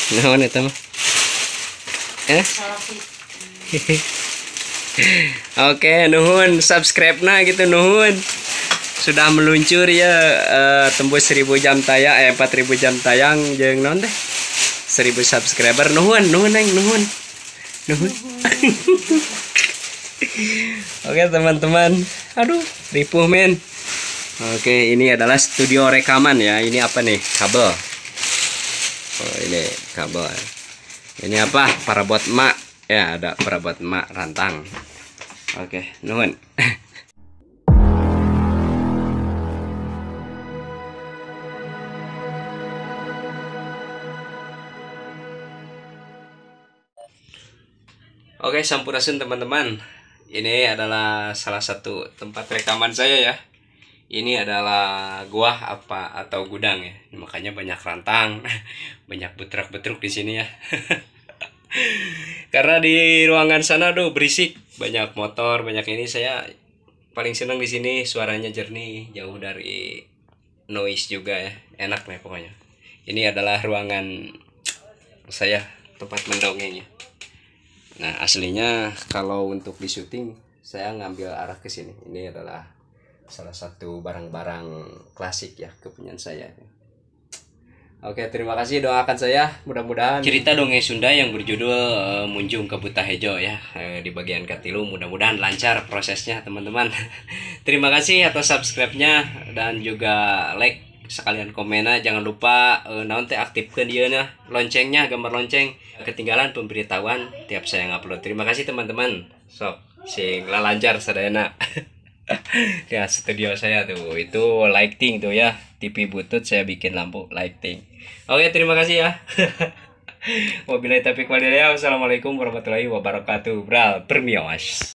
Naon eta mah? Eh? Oke, nuhun subscribe nah gitu nuhun. Sudah meluncur ya tembus 1000 jam tayang 4000 jam tayang jeung naon teh? 1000 subscriber nuhun neng nuhun. Oke teman-teman, aduh ripuh men. Oke, ini adalah studio rekaman ya. Ini apa nih? Kabel. Oh, ini kabel. Ini apa? Perabot emak. Ya, ada perabot emak rantang. Oke, nuhun. Oke, sampurasun teman-teman. Ini adalah salah satu tempat rekaman saya ya. Ini adalah gua apa atau gudang ya. Makanya banyak rantang, banyak betrak-betruk di sini ya. Karena di ruangan sana aduh berisik, banyak motor, banyak ini. Saya paling senang di sini, suaranya jernih, jauh dari noise juga ya. Enak nih pokoknya. Ini adalah ruangan saya, tempat mendongengnya. Nah, aslinya kalau untuk di syuting saya ngambil arah ke sini. Ini adalah salah satu barang-barang klasik ya kepunyaan saya. Oke, terima kasih, doakan saya mudah-mudahan cerita dongeng Sunda yang berjudul Munjung ke Butahejo ya di bagian katilu, mudah-mudahan lancar prosesnya teman-teman. Terima kasih atas subscribe-nya dan juga like, sekalian komennya. Jangan lupa naon teh aktifkan dia nah loncengnya, gambar lonceng, ketinggalan pemberitahuan tiap saya ngupload. Terima kasih teman-teman. Sok sing lancar sadayana. Ya, studio saya tuh itu lighting tuh ya, TV butut saya bikin lampu lighting. Oke, terima kasih ya. Wabillahi taufiq walhidayah. Wassalamualaikum warahmatullahi wabarakatuh. Bral permios.